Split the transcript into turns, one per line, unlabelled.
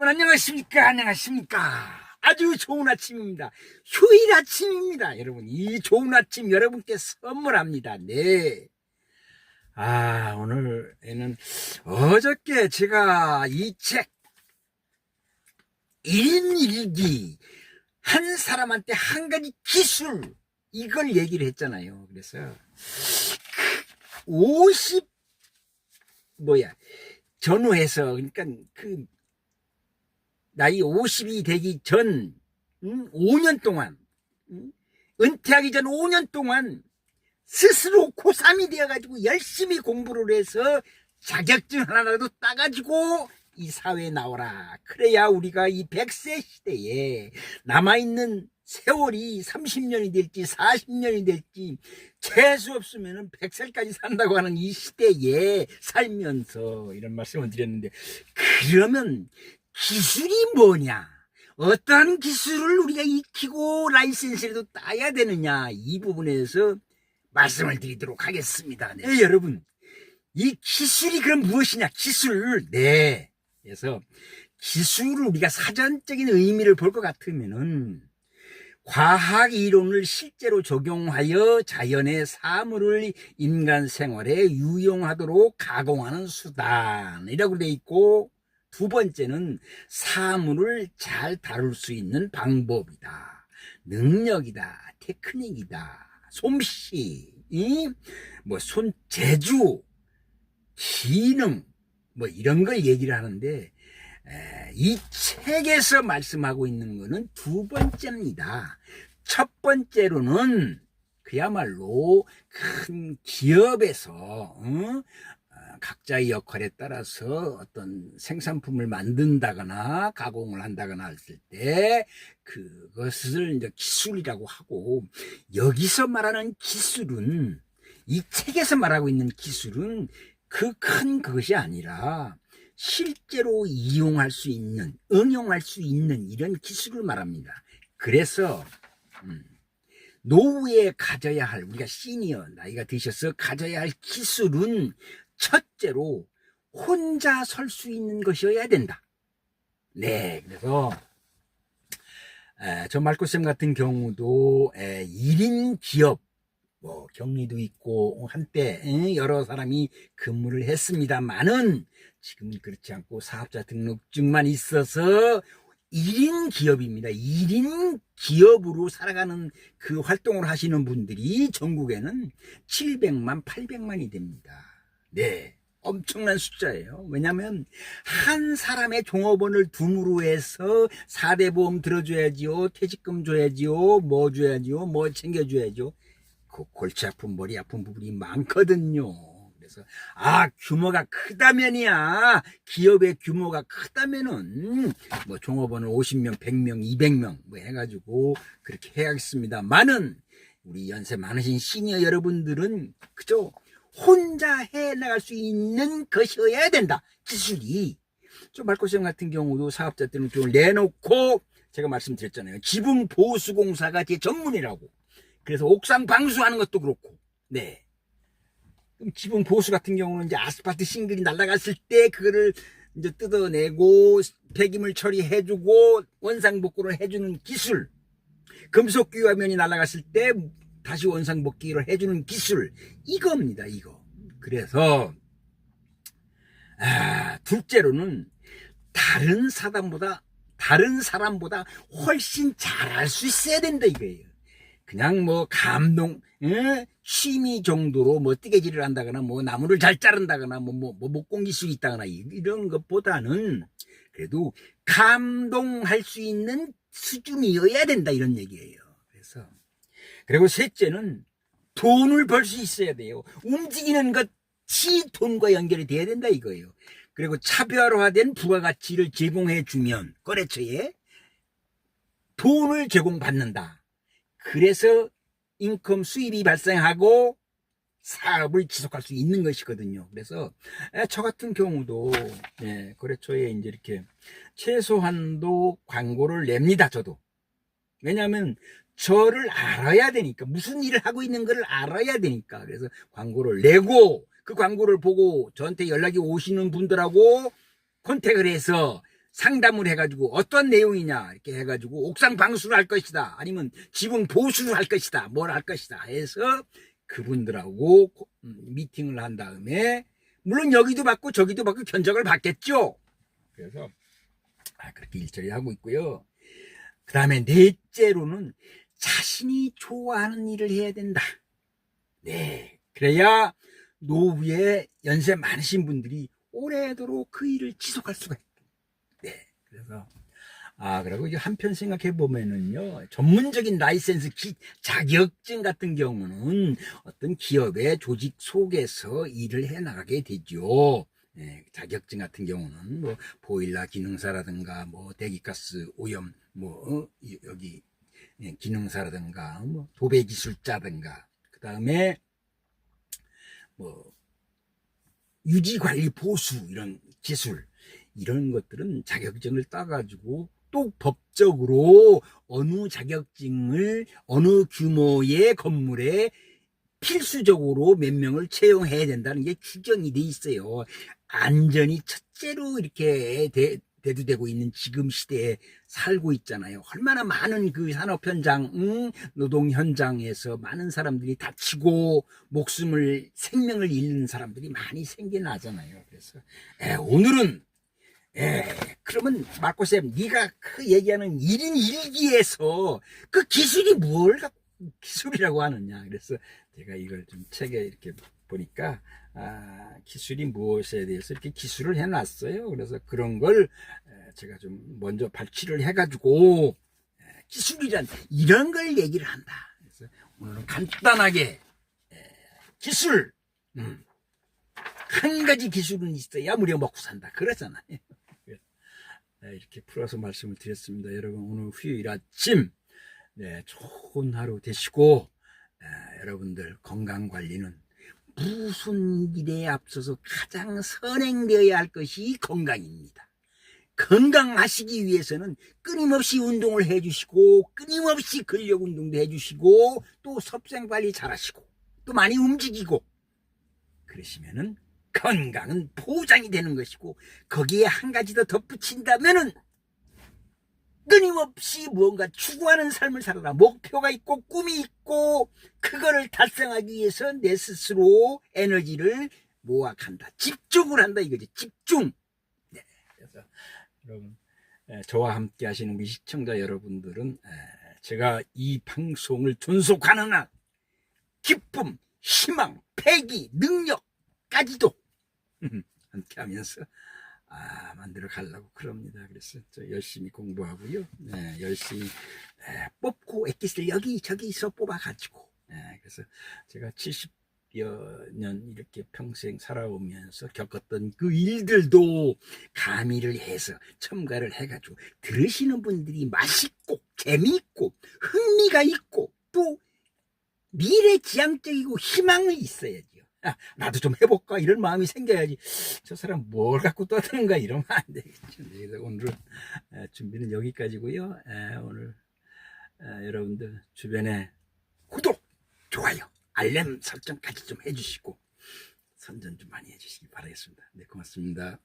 안녕하십니까? 안녕하십니까? 아주 좋은 아침입니다. 휴일 아침입니다. 여러분, 이 좋은 아침 여러분께 선물합니다. 네. 오늘에는 어저께 제가 이 책, 1인 1기, 한 사람한테 한 가지 기술, 이걸 얘기를 했잖아요. 그래서, 전후해서, 그러니까 나이 50이 되기 전 5년 동안 은퇴하기 전 5년 동안 스스로 고3이 되어가지고 열심히 공부를 해서 자격증 하나라도 따가지고 이 사회에 나오라. 그래야 우리가 이 100세 시대에 남아있는 세월이 30년이 될지 40년이 될지 재수 없으면 100살까지 산다고 하는 이 시대에 살면서 이런 말씀을 드렸는데, 그러면 기술이 뭐냐? 어떠한 기술을 우리가 익히고 라이센스라도 따야 되느냐? 이 부분에서 말씀을 드리도록 하겠습니다. 네, 여러분. 이 기술이 그럼 무엇이냐? 기술. 네. 그래서 기술을 우리가 사전적인 의미를 볼 것 같으면은 과학 이론을 실제로 적용하여 자연의 사물을 인간 생활에 유용하도록 가공하는 수단이라고 되어 있고, 두 번째는 사물을 잘 다룰 수 있는 방법이다, 능력이다, 테크닉이다, 솜씨, 손재주, 기능, 이런 걸 얘기를 하는데, 이 책에서 말씀하고 있는 거는 두 번째입니다. 첫 번째로는 그야말로 큰 기업에서 각자의 역할에 따라서 어떤 생산품을 만든다거나 가공을 한다거나 했을 때 그것을 이제 기술이라고 하고, 여기서 말하는 기술은, 이 책에서 말하고 있는 기술은 그 큰 그것이 아니라 실제로 이용할 수 있는, 응용할 수 있는 이런 기술을 말합니다. 그래서 노후에 가져야 할, 우리가 시니어 나이가 드셔서 가져야 할 기술은 첫째로 혼자 설 수 있는 것이어야 된다. 네, 그래서 저 말코쌤 같은 경우도 1인 기업, 격리도 있고 한때 여러 사람이 근무를 했습니다만은 지금은 그렇지 않고 사업자 등록증만 있어서 1인 기업입니다. 1인 기업으로 살아가는 그 활동을 하시는 분들이 전국에는 700만, 800만이 됩니다. 네, 엄청난 숫자예요. 왜냐하면 한 사람의 종업원을 둠으로 해서 4대 보험 들어줘야지요, 퇴직금 줘야지요, 뭐 줘야지요, 뭐 챙겨줘야죠. 그 골치 아픈, 머리 아픈 부분이 많거든요. 그래서 규모가 크다면이야, 기업의 규모가 크다면은 종업원을 50명, 100명, 200명 해가지고 그렇게 해야겠습니다만은, 우리 연세 많으신 시니어 여러분들은 그저 혼자 해나갈 수 있는 것이어야 된다. 기술이. 저 말코쌤 같은 경우도 사업자 등록증을 내놓고, 제가 말씀드렸잖아요, 지붕보수공사가 제 전문이라고. 그래서 옥상 방수하는 것도 그렇고. 네. 그럼 지붕보수 같은 경우는 이제 아스팔트 싱글이 날아갔을 때 그거를 이제 뜯어내고 폐기물 처리해주고 원상복구를 해주는 기술. 금속 규화면이 날아갔을 때 다시 원상복귀를 해주는 기술, 이겁니다. 이거. 그래서 둘째로는 다른 사람보다 훨씬 잘할 수 있어야 된다 이거예요. 그냥 감동, 취미 정도로 뜨개질을 한다거나 나무를 잘 자른다거나 목공 기술이 있다거나 이런 것보다는 그래도 감동할 수 있는 수준이어야 된다, 이런 얘기예요. 그리고 셋째는 돈을 벌 수 있어야 돼요. 움직이는 것이 돈과 연결이 돼야 된다 이거예요. 그리고 차별화된 부가가치를 제공해 주면 거래처에 돈을 제공받는다. 그래서 인컴 수입이 발생하고 사업을 지속할 수 있는 것이거든요. 그래서 저 같은 경우도 거래처에 이제 이렇게 최소한도 광고를 냅니다. 저도. 왜냐하면 저를 알아야 되니까, 무슨 일을 하고 있는 걸 알아야 되니까. 그래서 광고를 내고 그 광고를 보고 저한테 연락이 오시는 분들하고 컨택을 해서 상담을 해가지고 어떤 내용이냐 이렇게 해가지고 옥상 방수를 할 것이다 아니면 지붕 보수를 할 것이다 뭘 할 것이다 해서 그분들하고 미팅을 한 다음에 물론 여기도 받고 저기도 받고 견적을 받겠죠. 그래서 그렇게 일처리 하고 있고요. 그 다음에 넷째로는 자신이 좋아하는 일을 해야 된다. 네, 그래야 노후에 연세 많으신 분들이 오래도록 그 일을 지속할 수가 있다. 네, 그래서 그리고 한편 생각해 보면은요, 전문적인 라이센스 자격증 같은 경우는 어떤 기업의 조직 속에서 일을 해 나가게 되죠. 네, 자격증 같은 경우는 뭐 보일러 기능사라든가 뭐 대기가스 오염 여기 기능사라든가 뭐 도배 기술자든가 그 다음에 뭐 유지관리 보수 이런 기술 이런 것들은 자격증을 따가지고 또 법적으로 어느 자격증을 어느 규모의 건물에 필수적으로 몇 명을 채용해야 된다는 게 규정이 돼 있어요. 안전이 첫째로 이렇게 대두되고 있는 지금 시대에 살고 있잖아요. 얼마나 많은 그 산업 현장, 노동 현장에서 많은 사람들이 다치고 생명을 잃는 사람들이 많이 생겨나잖아요. 그래서 오늘은 그러면 마코쌤 네가 그 얘기하는 1인 1기에서 그 기술이 뭘 갖고 기술이라고 하느냐. 그래서 제가 이걸 좀 책에 이렇게 보니까 기술이 무엇에 대해서 이렇게 기술을 해놨어요. 그래서 그런 걸 제가 좀 먼저 발췌를 해가지고 기술이란 이런 걸 얘기를 한다. 그래서 오늘은 간단하게 기술 한 가지 기술은 있어야 무려 먹고 산다. 그러잖아요. 이렇게 풀어서 말씀을 드렸습니다. 여러분 오늘 휴일 아침 좋은 하루 되시고 여러분들 건강관리는 무슨 일에 앞서서 가장 선행되어야 할 것이 건강입니다. 건강하시기 위해서는 끊임없이 운동을 해주시고 끊임없이 근력 운동도 해주시고 또 섭생관리 잘하시고 또 많이 움직이고 그러시면은 건강은 보장이 되는 것이고 거기에 한 가지 더 덧붙인다면은 끊임없이 무언가 추구하는 삶을 살아라. 목표가 있고 꿈이 있고 그거를 달성하기 위해서 내 스스로 에너지를 모아간다. 집중을 한다 이거지. 집중. 네. 그래서 여러분 저와 함께 하시는 우리 시청자 여러분들은 제가 이 방송을 존속하는 한 기쁨, 희망, 패기, 능력까지도 함께 하면서 만들어 가려고 그럽니다. 그래서 저 열심히 공부하고요. 열심히 뽑고 엑기스를 여기저기서 뽑아가지고 그래서 제가 70여 년 이렇게 평생 살아오면서 겪었던 그 일들도 가미를 해서 첨가를 해가지고 들으시는 분들이 맛있고 재미있고 흥미가 있고 또 미래지향적이고 희망이 있어야지요. 나도 좀 해볼까 이런 마음이 생겨야지 저 사람 뭘 갖고 떠드는가 이러면 안 되겠죠. 그래서 오늘은 준비는 여기까지고요. 오늘 여러분들 주변에 구독, 좋아요, 알람 설정까지 좀 해주시고 선전 좀 많이 해주시기 바라겠습니다. 네, 고맙습니다.